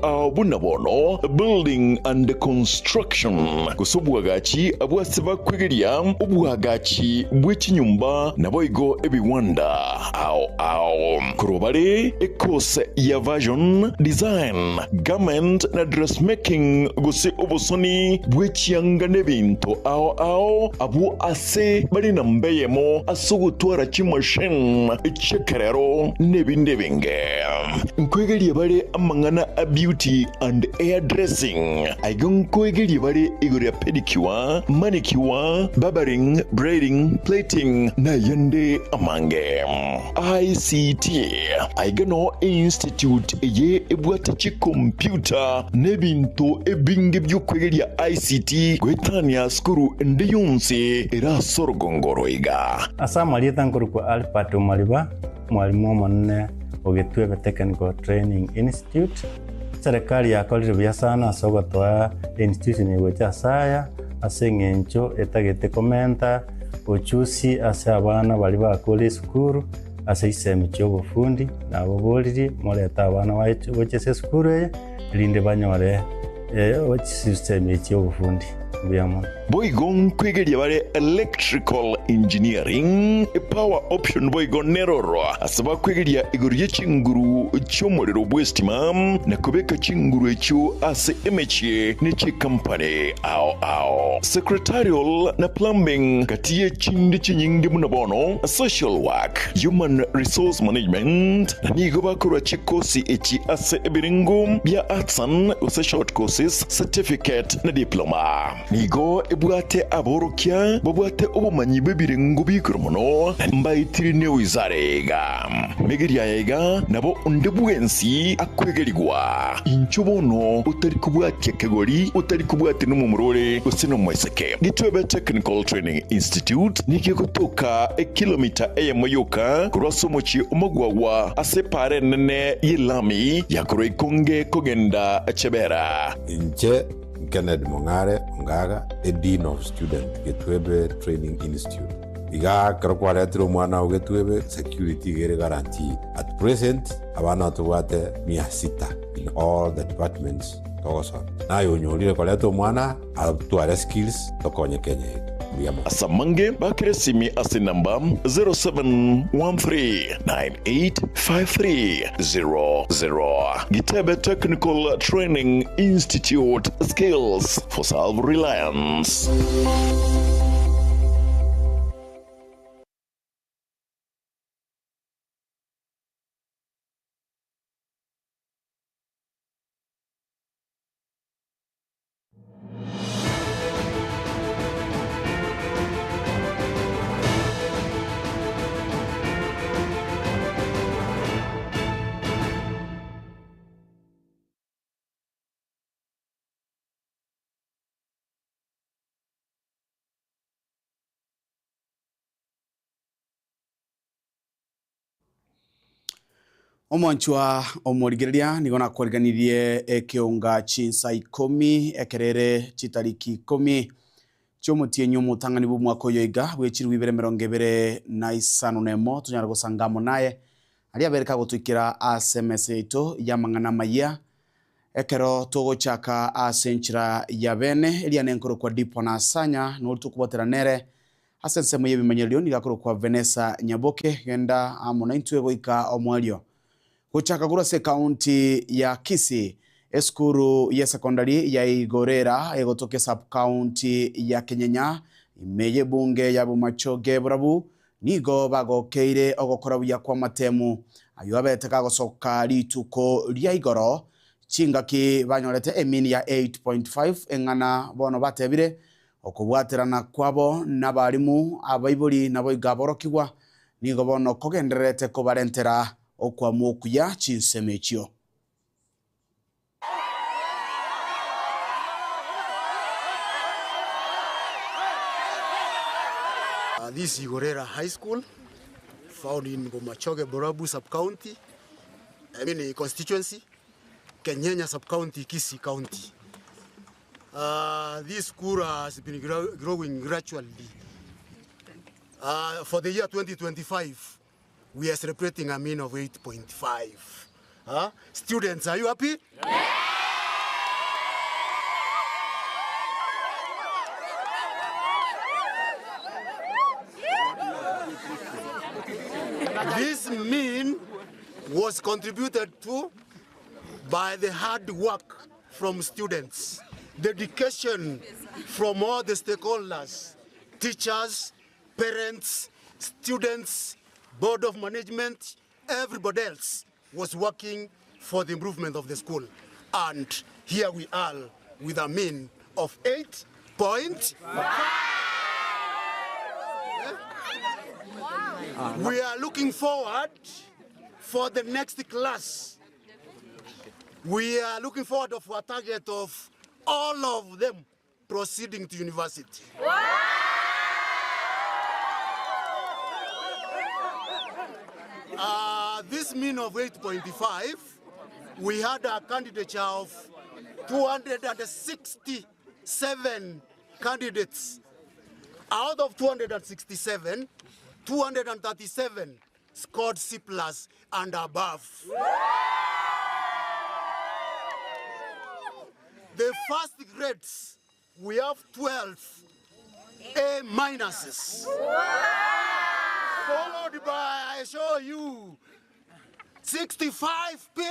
bunabono building and construction kusubwagachi abwasiba kwegeria ubwagachi bw'ikinyumba naboigo ebiwanda ao kurobare ekose ya version design garment na dressmaking gusi obusoni bw'ekiyanga n'ebintu ao abu ase bali na mbeyemo asugutwara chimashine echekerero n'ebindi binge nkwegeria bari amangana a beauty and hairdressing aigon kwegeli bari igore pedicure manicure barbering braiding plating na yende amange ICT aigano institute ye ebwatachi computer nebintu ebinge by'okwegelia ICT gwetania skuru ndi yonse era sorgongoro iga asama lietankuru kwa alpato maliba mwalimu monne Getembe Technical Training Institute. Serikali yakolire bya sana asogotwa institution yegocha Asanya asengencho etagete komenta ochusi ase abana bali bakole skuru ase isemi cy'obufundi nabo boliri moleta abana bochese skuru linde banyore system cy'obufundi byamo boigon kwegelia bare electrical engineering power option boigon neroro asaba kwegelia igoriye chinguru cy'umuriro bwestima na kubeka chinguru echo ase emeche n'iki company ao secretarial na plumbing katiye chindi chinyingi munabono social work human resource management nigo bakora chikosi echi ase ebiringo bya artsan use short courses certificate na diploma nigo ebwate aborokia babwate obumanyi bebirengo bikoromono mbayitirine wizarega megeria yega nabo ndebwensi akwegerigwa inchobono utari kubwate kegori utari kubwate no mumurore usino mweseke Getembe Technical Training Institute nikikotoka kilomita eyemoyoka kurasomochi omogwawa asepare nene yilami yakoro Ikonge kogenda chebera inche Kennedy Mongare Ngaga, a Dean of Student, Getembe Training Institute. Iga karokwaretiro mwana wa Getembe security gere guarantee. At present, abana tuwate 600 in all the departments. Togosa. Na yonyolire kwareto mwana atuare skills tokonye Kenya. Asamange bakiresimi ase namba 0713985300. Getembe Technical Training Institute, skills for self-reliance. Omwanchwa omorigereria nigona koriganirie Ekeonga Chinsa Ikomi ekerere chitariki 10 cyomutie mutangani bu mwako yoiga bwechirwe 2025 nemo tunyara gusangamo naye ali abereka gutwikira SMS ito ya mangana maya ekero togochaka asenchira ya bene elia nenkoro kwa Dipon Asanya no tukubotera nere asense moye bimenyelio nigakoro kwa Vanessa Nyaboke genda amona intwe goika omwalio kuchaka kurase county ya Kisii eskuru ya secondary ya Igorera egotoke sub county ya Kenyenya imeye bunge ya bumachoge burabu nigo bagokeire ogokora buya kwa matemu ayo abeteka gosoka lituko lya igoro chingaki banyorete emini ya 8.5 engana bono batebire okubwaterana kwabo nabarimu abaibuli nabo igaborokigwa nigo bono kogenderete kobarentera okwa mokuya chinsemechio. This Igorera High School, found in Bomachoge Borabu sub-county, constituency, Kenyenya sub-county, Kisii county. This school has been growing gradually. For the year 2025, we are celebrating a mean of 8.5. Students, are you happy? Yeah. was contributed to by the hard work from students, dedication from all the stakeholders, teachers, parents, students, board of management, everybody else was working for the improvement of the school. And here we are with a mean of 8.5. We are looking forward for the next class. We are looking forward for a target of all of them proceeding to university. This mean of 8.5, we had a candidature of 267 candidates. Out of 267, 237 scored C+ and above. The first grades, we have 12 A-, followed by, I show you, 65 P+,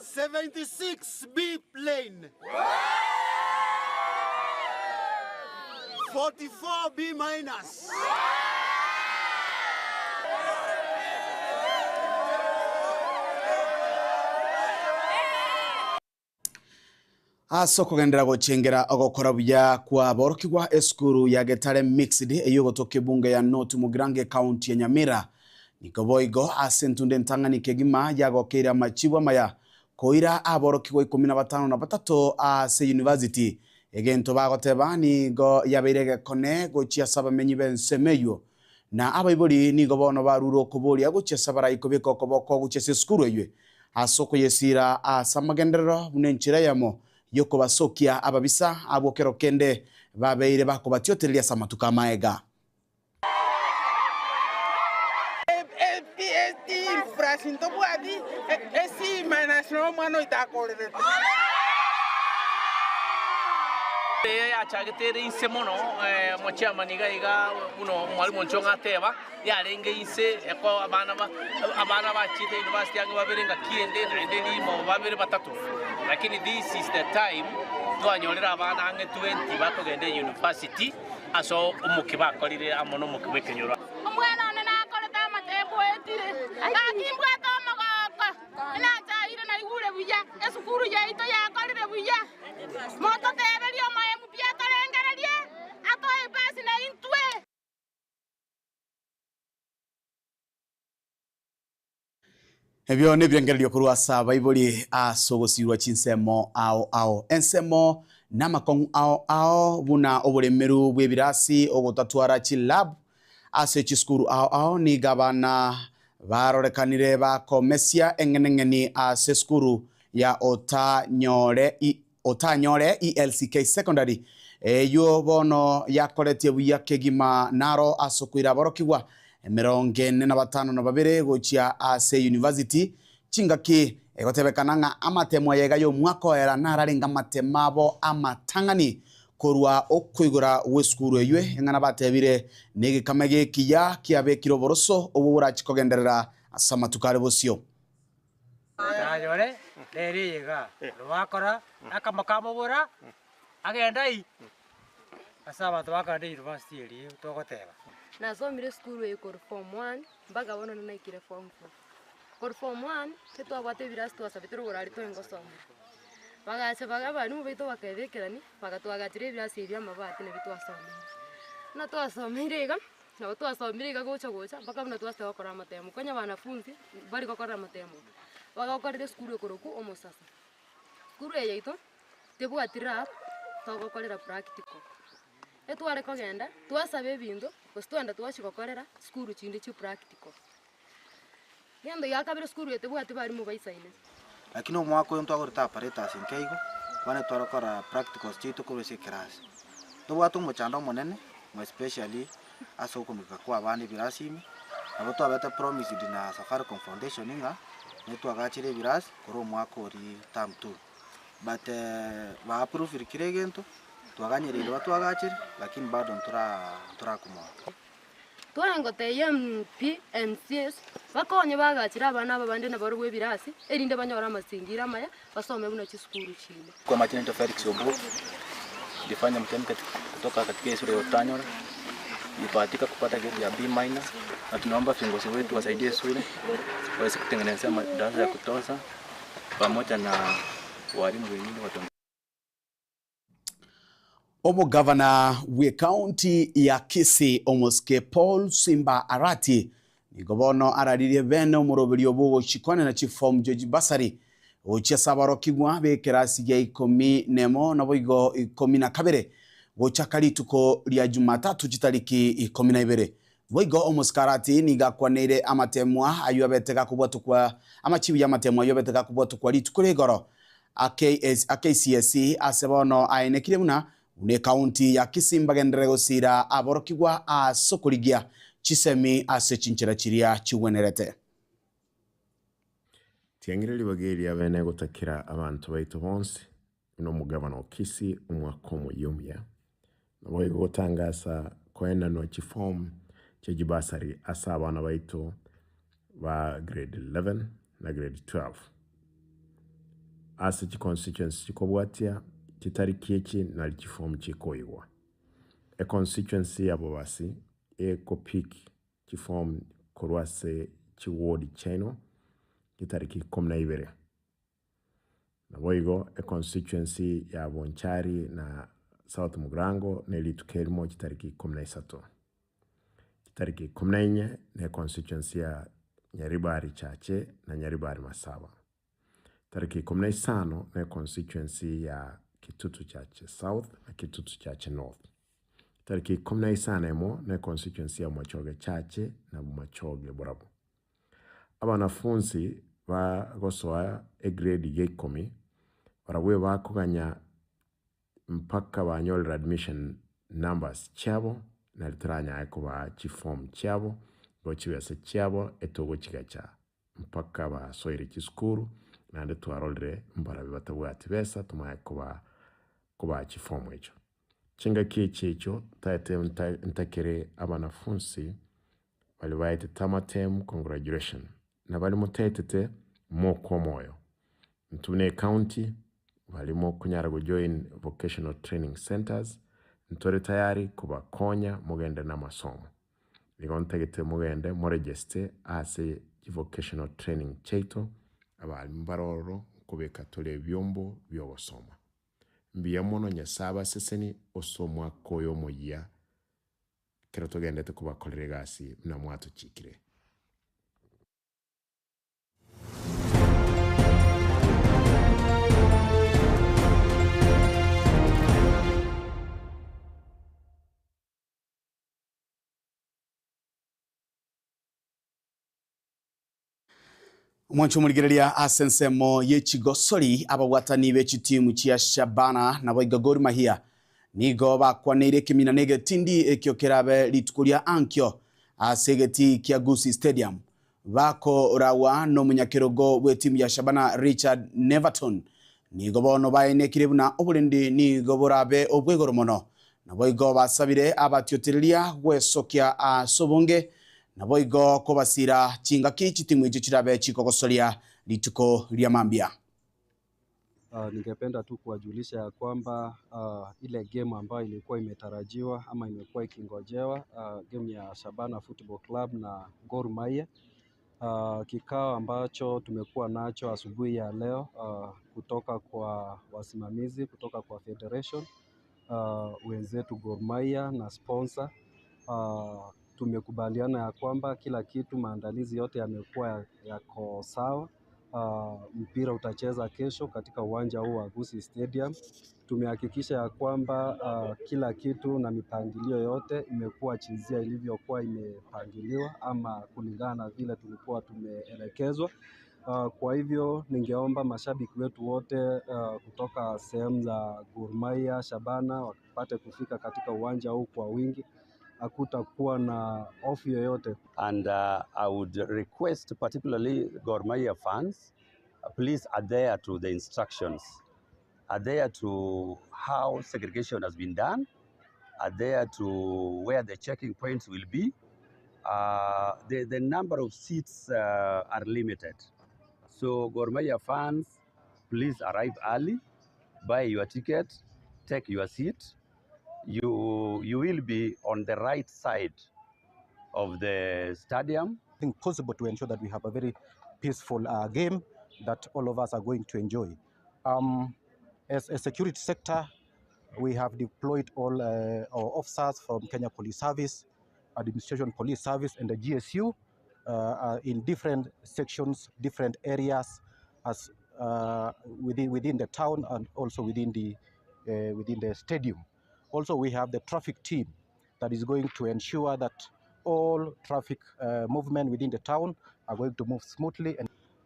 76 B plain, 44 B-. Aso kugendera gochengera ogokora buya kwa borokigwa eskuru ya Getare Mixed eyogotoke bunge ya North Mugirange County ya Nyamira nikoboigo asentunde ntangani kegima yagokera machibwa maya koira aborokigwa 15 na batatu ase university egento bagoteba nigo yabeirege kone gochia saba menyi bensemeyo na abaibori nigo bono baruro kuboria gochia sabara ikobeko koboko gochia skuru ywe asoko yesira asamagendero bunenchira yamo yoko basokia ababisa abokero kende babeire bakobatiotelia samatuka maega Frasinto buadi esi manasno mano itakolere achagete inse mono mochama niga iga uno mwalimu nchonga teba yarenge inse eko abana bachite university yange baberenga kiende na endeli mo babere batatu lakini this is the time twanyolera abana ange 20 batogende university aso umuki bakolire amono mukibe kenyura omwana ona nakoleta matebo etire akimbwa tomagoko inachaire na igure buya esukuru yaito yakolire buya moto teberio maemu pia torengererie atoe basi na intwe. Ebyo nebyengererio kurwa saba iboli asogosirwa chinsemo ao ensemo namakong ao buna oburemeru bwebirasi ogotatwara chilab ase chiskuru ni gabana barorekanire bakomesia engenengeni ase skuru ya Otanyore ELCK Secondary yo bono yakoretie buya kegima naro asokwira borokigwa 45 gochia ase university chingaki egotebekananga amatemo yega yo mwako era nararinga matemabo amatangani korwa okwigura weskuru eywe ngana batebire nigi kamege kiya kiabekiro boroso obura chikogenderera asamatukare bosio Tanyore leri yega rwakora akamakamo bora agendai asaba twakande university eri togoteba nasomire skuru ekor form 1 mbaga bono naikire form 4 kor form 1 tetwabate birasi twasabitiro gorari twengosoma bagache bagabanu bito bakebekerani bagatwagatire birasi ebya mabati ne bitwasomire na twasomire ga na twasomire ga gocha mpaka bino twasaba gukora amatemo konya banafunzi bari gukora amatemo bagakorera skuru ekoroku omosasa skuru eyaito tebwatira togokorera practical etware kogenda twasabe ebintu twenda twashikokorera skuru chindi chi practical yando yakabire skuru etebwate bari mu baisaine lakini omwako yonto agorita apparatus nkeigo bane twarakora practicals chitu kurese class tobwatu mochando monene mo especially aso komika kwa bandi birasimi abo twabeta promised na Safaricom Foundation inga netwagachire birasi koro omwako ori term 2 but ba approve kiregento twaganyerere batwagachire lakini bado turakumaka twarengote MP MCS bakonye bagachira abana babande na barugwe birasi erinde banyora amasingira maya basome buna chisukuru chile. Kwa majina ni Felix Obo, nilifanya mtihani kutoka katika shule ya Utanyora, nilibahatika kupata grade ya B-, na tunaomba viongozi wetu wasaidie shule waweze kutengeneza madarasa ya kutosha pamoja na walimu wengine watu. Omo Governor we county ya Kisii omoske Paul Simba Arati ni gobono araririe bene omuroberi obugo chikwane na chifom George Basari ocha sabaro kigwa be kerasi ya Ikomi nemo na boigo 12 gocha kalituko lya Jumatatu chitariki 12 boigo omoskarati ni gakwanire amatemwa ayobeteka kubwatukwa amachibi ya amatemwa ayobeteka kubwatukwa litukuregoro AKCSE asebono ainekire muna une kaunti ya Kisii mbagendere gusira aborokigwa asokorigia chisemi asechinchira chiria chiwenerete tiangire libageri abene gutakira abantu baitu bonse no mugabano Kisii umwaka muyumya nabo gutangasa kwenda no chifom chejibasari asa abana baitu ba grade 11 na grade 12 asa chi constituency chikobwatia chitariki echi na chifom chikoiwa a constituency abo basi ekopik chifom korwase chiward cheno chitariki 12 na boigo a constituency ya Bonchari na South Mugrango na Litukelmo chitariki 13 chitariki 14 na constituency ya Nyaribari Chache na Nyaribari Masaba tariki 15 na constituency ya Kitutu Chache South na Kitutu Chache North tariki 15 mo na constituency ya Machoge Chache na Machoge Borabu abanafunzi ba gosoa a grade ya Ikomi barawe bakuganya mpaka banyolera admission numbers chabo na litranya akuba chifom chabo gochiwese chabo etogo chigacha mpaka ba soire chiskuru na ndetu arolre mbarabi batabwati besa tumaye kuba chifom echo chinga kichicho taite ntakere abanafunzi bali baite tamatem congratulation na bali mutetete moko moyo ntune county walimo kunyara join vocational training centers ntore tayari kubakonya mugende na masomo ligontegete mugende moregister ase vocational training cheito abali mbaroro kubeka tole byombo byobosoma mbiyamono nyasaba seseni osomwa koyo moya kero togendete kubakolere gasi na mwato chikire Mwancho muligereria asensemo yechigosori abawatani bechitimu chia Shabana na boiga Gor Mahia nigo bakwanire kiminanege tindi ekiokerabe litukuria ankyo asegeti kia Gusii Stadium bako rawa no munyakirogo we timu ya Shabana Richard Neverton nigo bono baine kirebuna obulendi nigo borabe obwegoro mono na boigo basabire abatyotereria wesokia asobonge na boigo kobasira chingaki chitimu icho chirabe chikogosoria lituko lya mambia. Ningependa tu kuwajulisha ya kwamba ile game ambayo ilikuwa imetarajiwa ama imekuwa ikingojewa game ya Shabana Football Club na Gor Mahia, kikao ambacho tumekuwa nacho asubuhi ya leo kutoka kwa wasimamizi, kutoka kwa federation, wenzetu Gor Mahia na sponsor, tumekubaliana ya kwamba kila kitu, maandalizi yote yamekuwa yako sawa. Mpira utacheza kesho katika uwanja huu wa Gusii Stadium. Tumehakikisha ya kwamba kila kitu na mipangilio yote imekuwa chinzia ilivyokuwa imepangiliwa ama kulingana na vile tulikuwa tumeelekezwa. Kwa hivyo ningeomba mashabiki wetu wote kutoka sehemu za Gor Mahia, Shabana wapate kufika katika uwanja huu kwa wingi. Hakutakuwa na off yoyote. And I would request particularly Gor Mahia fans, please adhere to the instructions, adhere to how segregation has been done, adhere to where the checking points will be, the number of seats are limited. So Gor Mahia fans, please arrive early, buy your ticket, take your seat. You will be on the right side of the stadium. I think possible to ensure that we have a very peaceful game that all of us are going to enjoy. As a security sector, we have deployed all our officers from Kenya Police Service, Administration Police Service, and the GSU in different sections, different areas, as within the town and also within the stadium. Also, we have the traffic team that is going to ensure that all traffic movement within the town are going to move smoothly.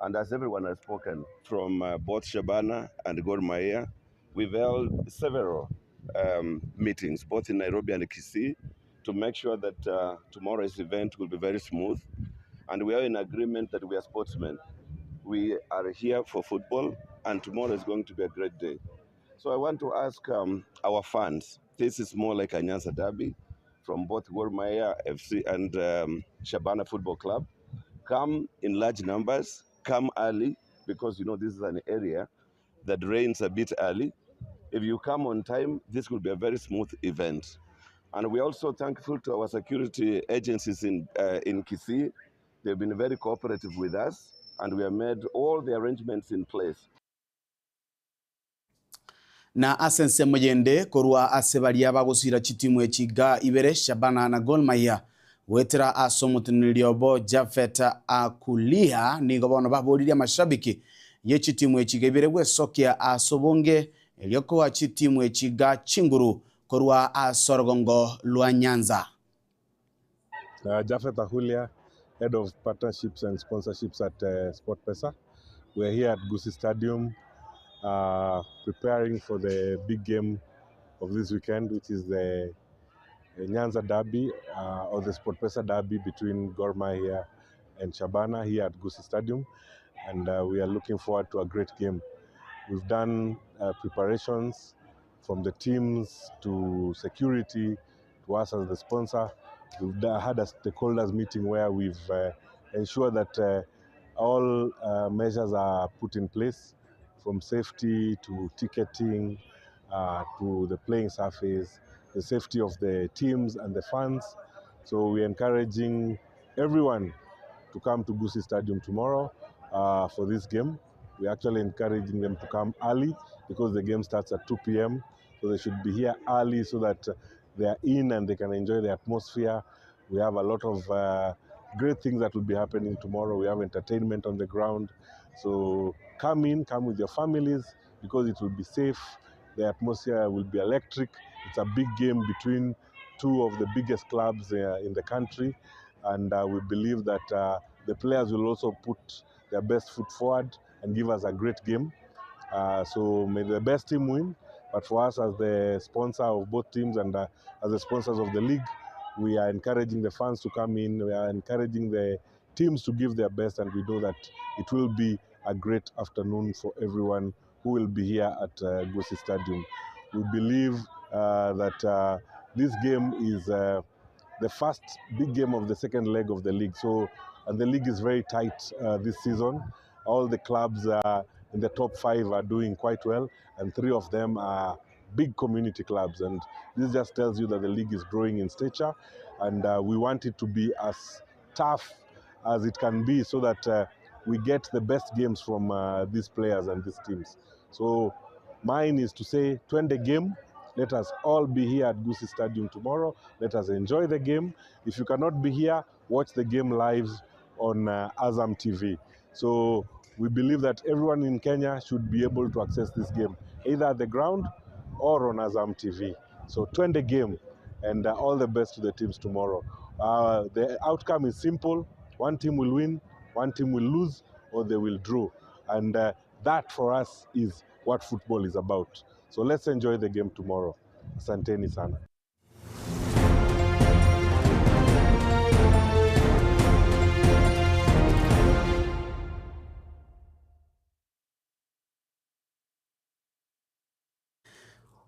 And as everyone has spoken, from both Shabana and Gor Mahia, we've held several meetings, both in Nairobi and Kisii, to make sure that tomorrow's event will be very smooth. And we are in agreement that we are sportsmen. We are here for football, and tomorrow is going to be a great day. So I want to ask our fans, this is more like a Nyanza derby from both Gor Mahia FC and Shabana Football Club. Come in large numbers, come early, because you know this is an area that rains a bit early. If you come on time, this will be a very smooth event. And we're also thankful to our security agencies in Kisii. They've been very cooperative with us, and we have made all the arrangements in place. Na asense mujende korwa asebalia bagusira chitimu echiga ibere Shabana na Gor Mahia wetera asomutiniliobo Jafet akulia ni gobono baburiria mashabiki ye chitimu echiga ibere gwe sokia asobonge elioko wa chitimu echiga chinguru korwa asorogongo lwa Nyanza. Jafet Akulia, Head of Partnerships and Sponsorships at SportPesa. We're here at Kisii Stadium preparing for the big game of this weekend, which is the Nyanza Derby or the SportPesa Derby between Gor Mahia and Shabana here at Kisii Stadium. And we are looking forward to a great game. We've done preparations from the teams to security to us as the sponsor. We've had a stakeholders meeting where we've ensured that all measures are put in place, from safety to ticketing to the playing surface, the safety of the teams and the fans. So we're encouraging everyone to come to Kisii Stadium tomorrow for this game. We're actually encouraging them to come early because the game starts at 2 p.m. So they should be here early so that they are in and they can enjoy the atmosphere. We have a lot of great things that will be happening tomorrow. We have entertainment on the ground. So come in, come with your families because it will be safe. The atmosphere will be electric. It's a big game between two of the biggest clubs in the country. And we believe that the players will also put their best foot forward and give us a great game. So may the best team win. But for us as the sponsor of both teams and as the sponsors of the league, we are encouraging the fans to come in. We are encouraging the teams to give their best, and we know that it will be a great afternoon for everyone who will be here at Kisii Stadium. We believe that this game is the first big game of the second leg of the league. And the league is very tight this season. All the clubs in the top 5 are doing quite well, and 3 of them are big community clubs. And this just tells you that the league is growing in stature, and we want it to be as tough as it can be so that we get the best games from these players and these teams. So mine is to say, 20 game. Let us all be here at Kisii Stadium tomorrow. Let us enjoy the game. If you cannot be here, watch the game live on Azam TV. So we believe that everyone in Kenya should be able to access this game, either at the ground or on Azam TV. So 20 game, and all the best to the teams tomorrow. The outcome is simple. One team will win, one team will lose, or they will draw. And that for us is what football is about. So let's enjoy the game tomorrow. Asanteni sana.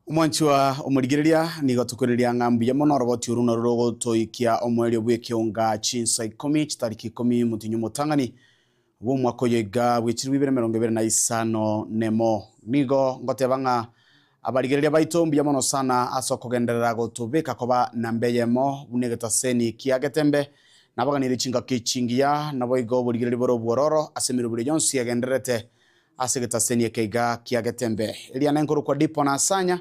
Umwanchwa umurigireria nigo tukuriria ngambi ya mono roboti uruno rogo toikia omweli Ekeonga Chinsa Ikomi chitariki 10 mutinyu mutangani wo mwako yega wechirwi 2025 nemo nigo ngotebanga abarigereria baitombi ya mono sana aso kugenderera gotubika koba nambeyemo unegetaseni kia Getembe nabaganire chinga kichingia nabo igo burigereria boro bwororo asemiro buri jonsi agenderete asegetaseni keiga kia Getembe elia nenkuru kwa Dipon na Asanya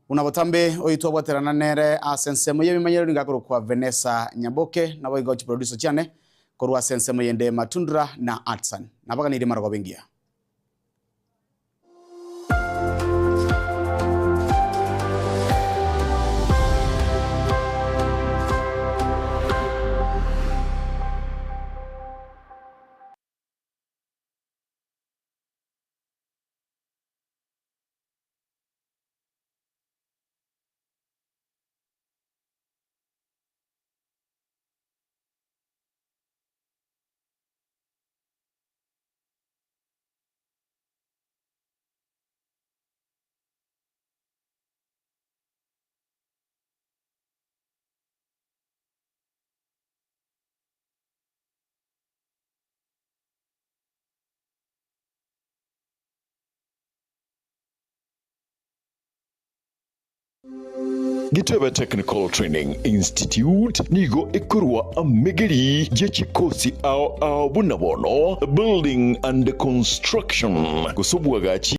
unabotambe oitwa bwaterana nere asensemo yebimanyero ngakuru kwa Vanessa Nyaboke nabo igo producer cyane korwa sensemo yende Matundra na Artsan nabaganire marago bengia. Getembe Technical Training Institute nigo ekurwa amegeri jechikosi au bunabono building and construction kusubwagachi